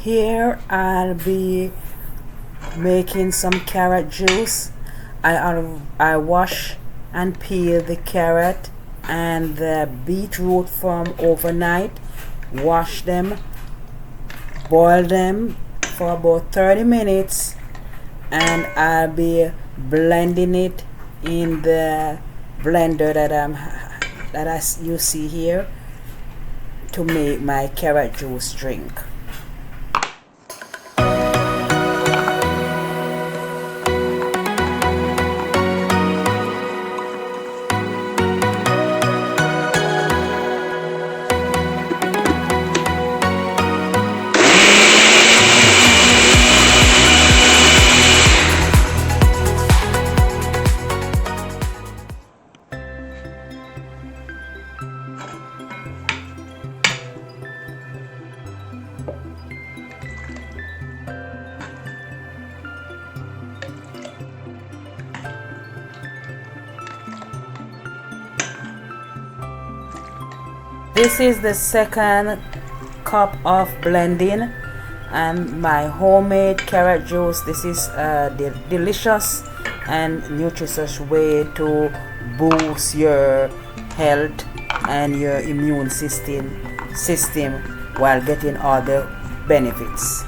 Here I'll be making some carrot juice. I wash and peel the carrot and the beetroot from overnight, wash them, boil them for about 30 minutes, and I'll be blending it in the blender that you see here to make my carrot juice drink. This is the second cup of blending and my homemade carrot juice. This is the delicious and nutritious way to boost your health and your immune system while getting all the benefits.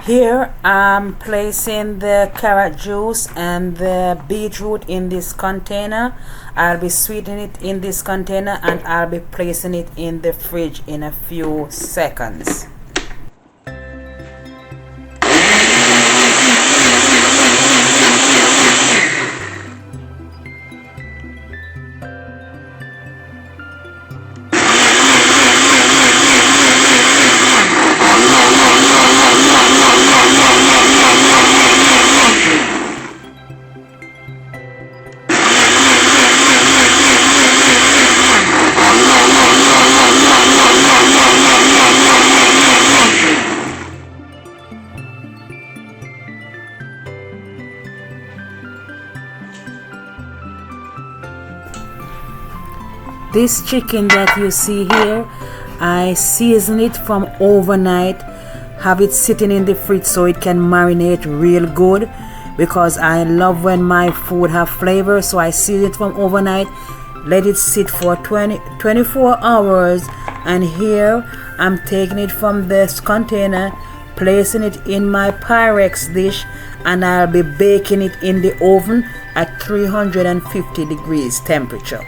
Here I'm placing the carrot juice and the beetroot in this container. I'll be sweetening it in this container and I'll be placing it in the fridge in a few seconds. This chicken that you see here, I season it from overnight, have it sitting in the fridge so it can marinate real good, because I love when my food have flavor. So I season it from overnight, let it sit for 24 hours, and here I'm taking it from this container, placing it in my Pyrex dish, and I'll be baking it in the oven at 350 degrees temperature.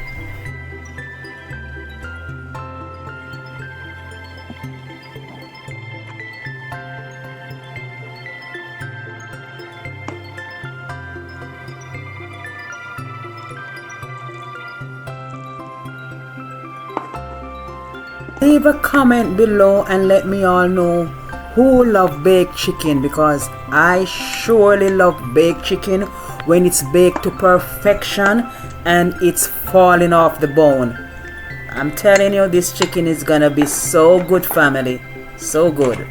Leave a comment below and let me all know who love baked chicken, because I surely love baked chicken when it's baked to perfection and it's falling off the bone. I'm telling you, this chicken is gonna be so good, family, so good.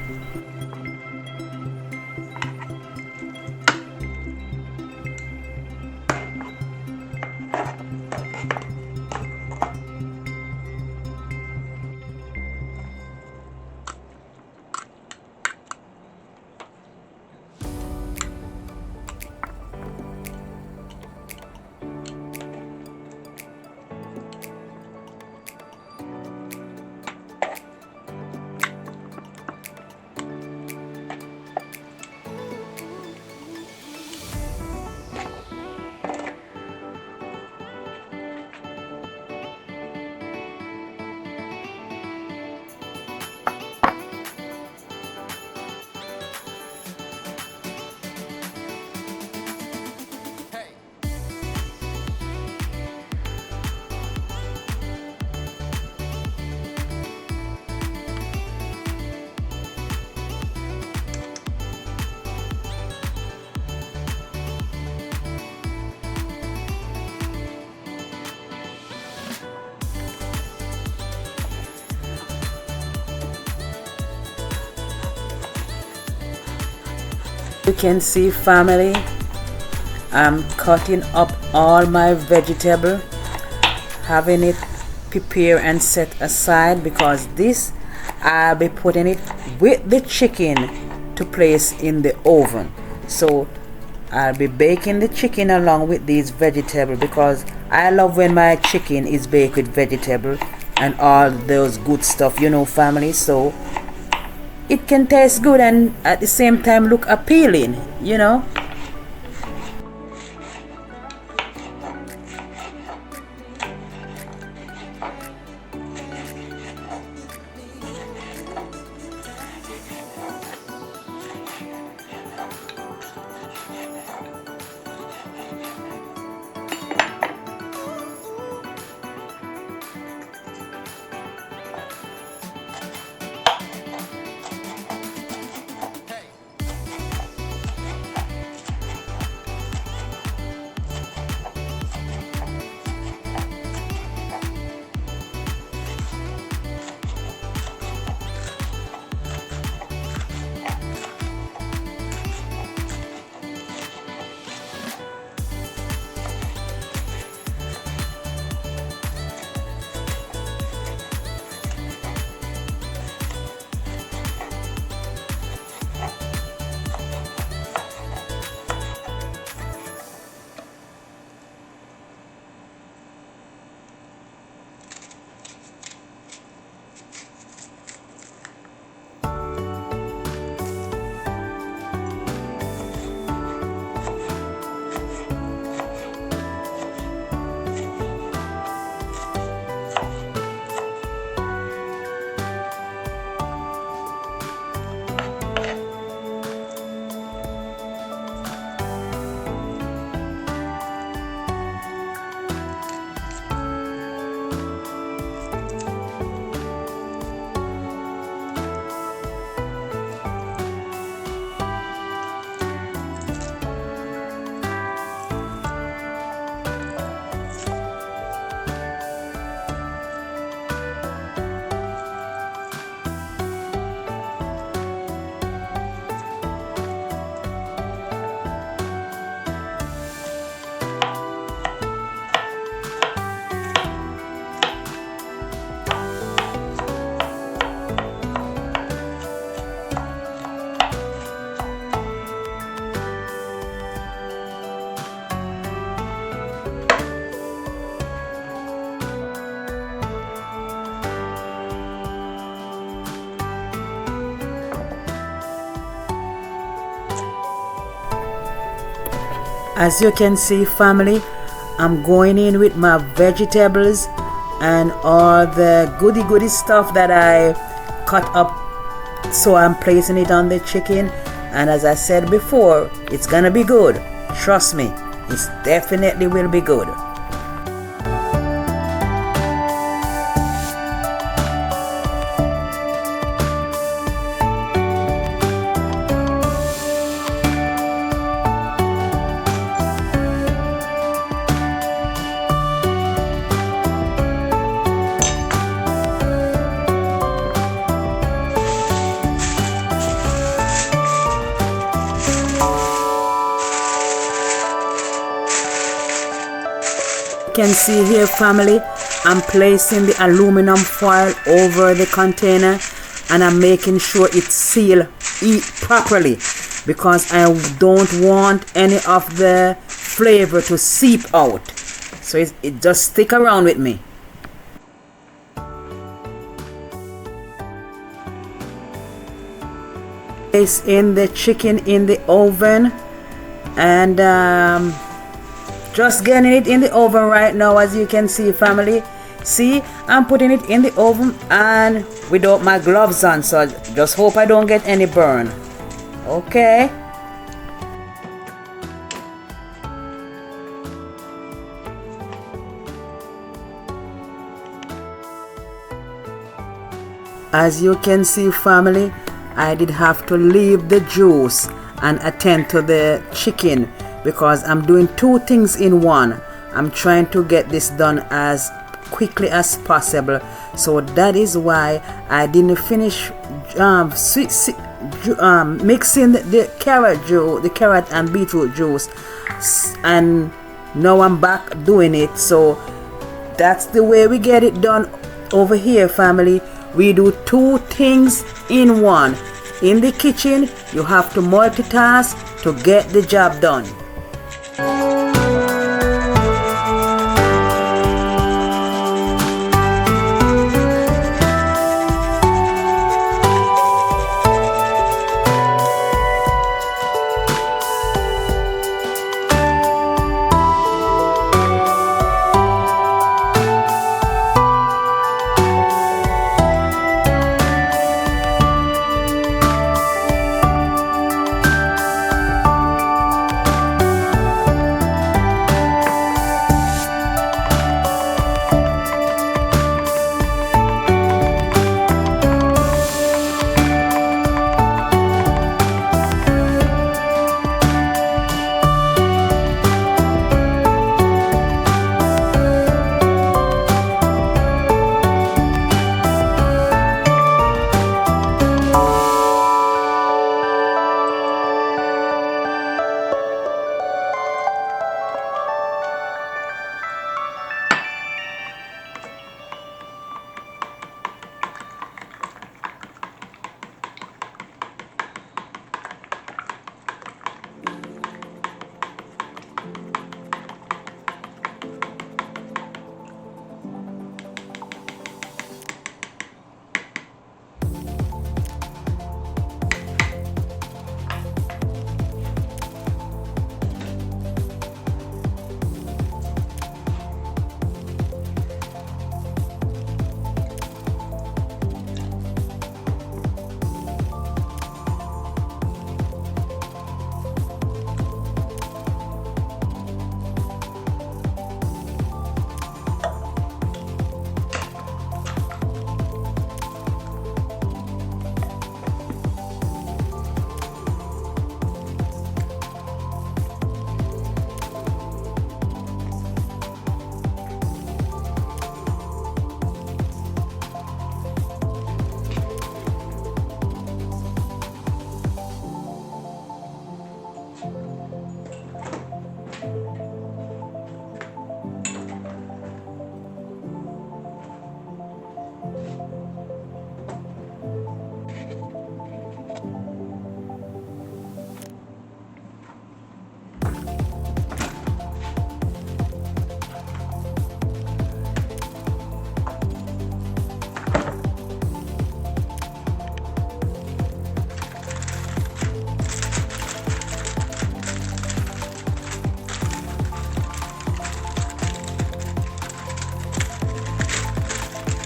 You can see, family, I'm cutting up all my vegetable, having it prepared and set aside, because this I'll be putting it with the chicken to place in the oven. So I'll be baking the chicken along with these vegetables, because I love when my chicken is baked with vegetable and all those good stuff, you know, family. So it can taste good and at the same time look appealing, you know. As you can see, family, I'm going in with my vegetables and all the goody stuff that I cut up. So I'm placing it on the chicken, and as I said before, it's gonna be good. Trust me, it definitely will be good. You can see here, family, I'm placing the aluminum foil over the container, and I'm making sure it's sealed properly, because I don't want any of the flavor to seep out. So it just stick around with me. Place in the chicken in the oven, and just getting it in the oven right now. As you can see, family, see, I'm putting it in the oven and without my gloves on, so just hope I don't get any burn. Okay, as you can see, family, I did have to leave the juice and attend to the chicken, because I'm doing two things in one. I'm trying to get this done as quickly as possible, so that is why I didn't finish mixing the carrot and beetroot juice, and now I'm back doing it. So that's the way we get it done over here, family. We do two things in one. In the kitchen, you have to multitask to get the job done.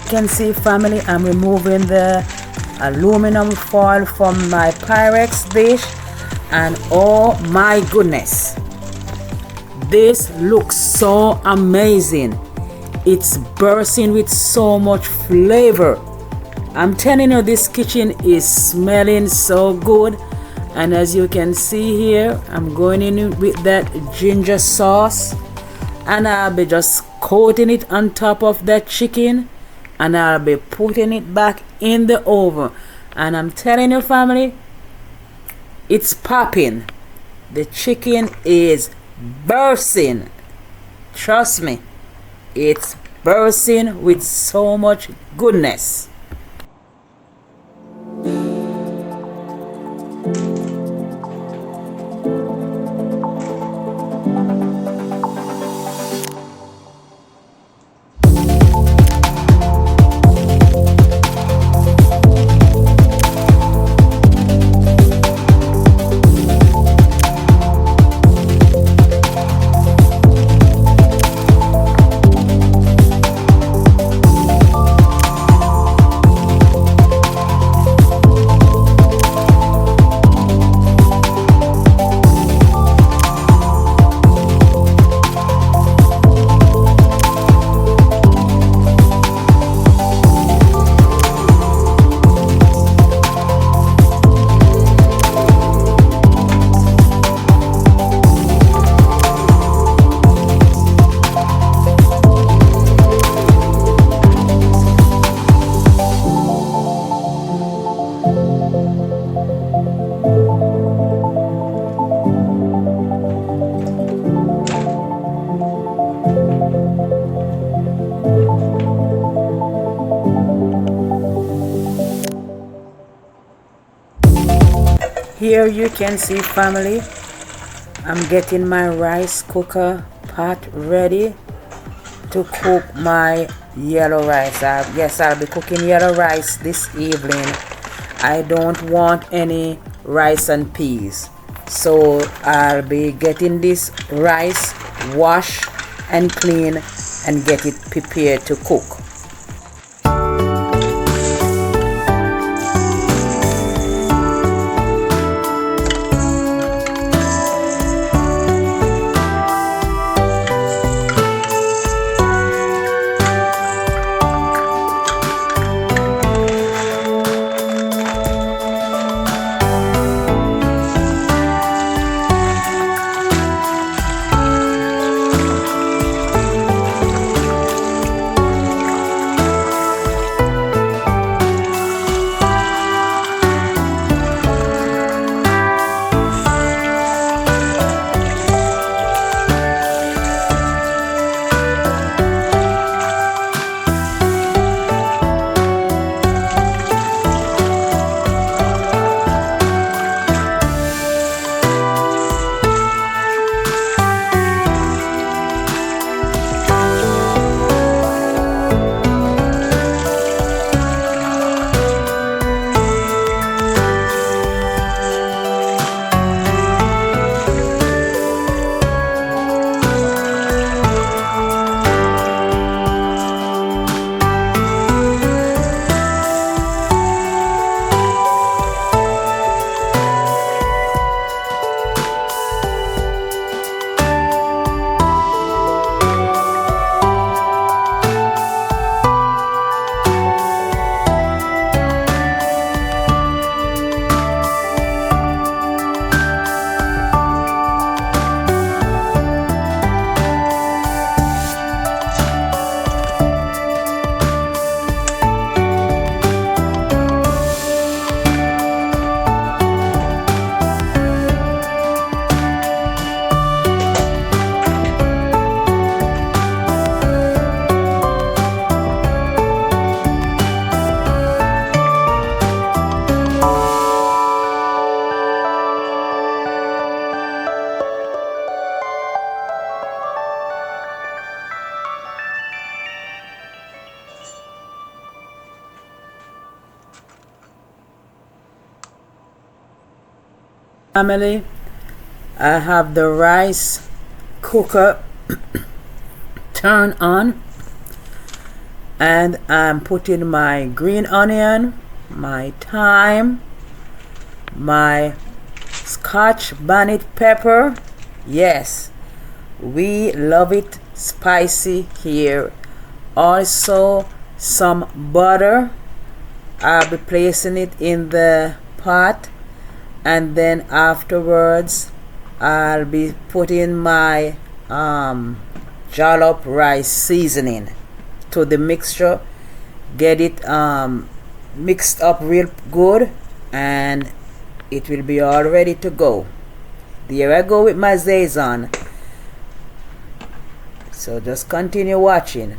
Can see, family, I'm removing the aluminum foil from my Pyrex dish, and oh my goodness, this looks so amazing. It's bursting with so much flavor. I'm telling you, this kitchen is smelling so good. And as you can see here, I'm going in with that ginger sauce, and I'll be just coating it on top of that chicken, and I'll be putting it back in the oven. And I'm telling you, family, it's popping. The chicken is bursting. Trust me, it's bursting with so much goodness. Here you can see, family, I'm getting my rice cooker pot ready to cook my yellow rice. Yes, I'll be cooking yellow rice this evening. I don't want any rice and peas, so I'll be getting this rice washed and clean and get it prepared to cook. Family, I have the rice cooker turned on, and I'm putting my green onion, my thyme, my scotch bonnet pepper. Yes, we love it spicy here. Also some butter. I'll be placing it in the pot, and then afterwards I'll be putting my jollof rice seasoning to the mixture. Get it mixed up real good, and it will be all ready to go. There I go with my Zazon. So just continue watching.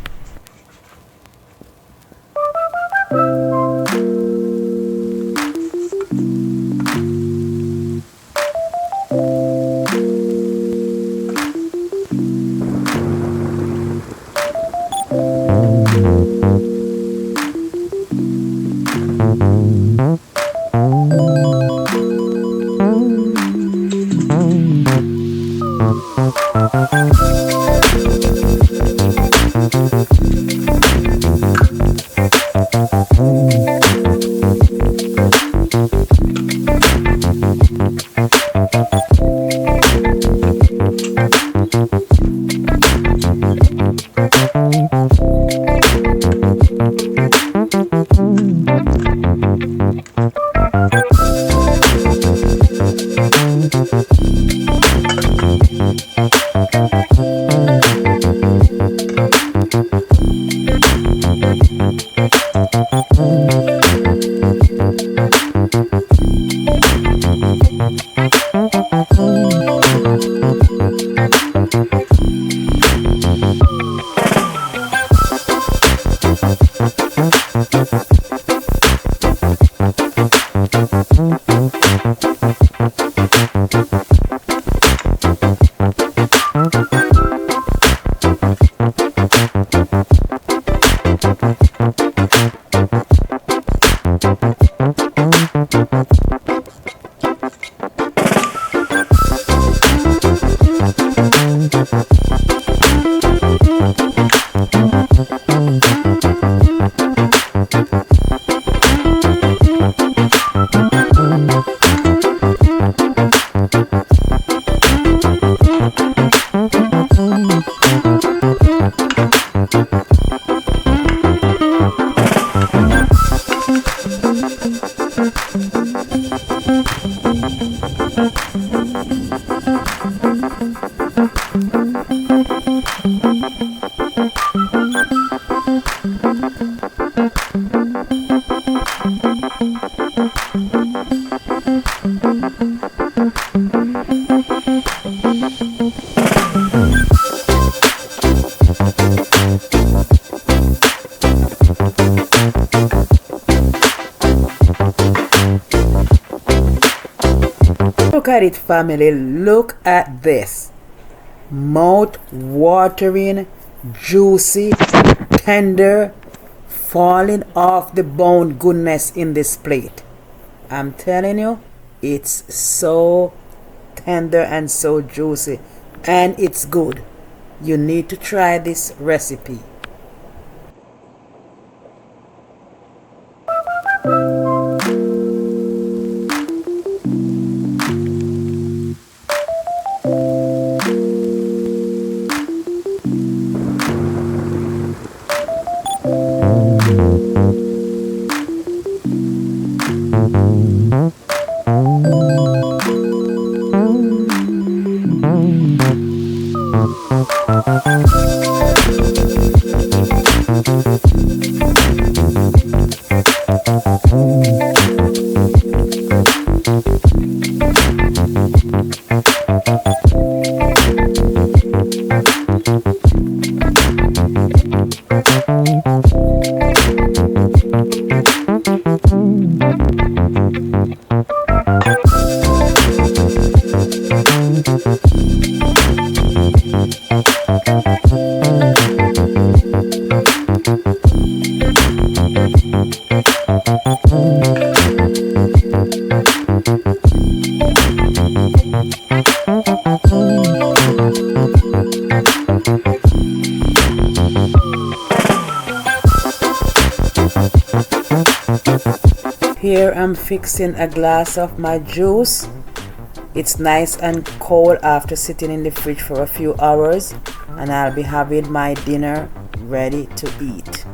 at it, family. Look at this. Mouth-watering, juicy, tender, falling off the bone goodness in this plate. I'm telling you, it's so tender and so juicy, and it's good. You need to try this recipe. Here I'm fixing a glass of my juice. It's nice and cold after sitting in the fridge for a few hours, and I'll be having my dinner ready to eat.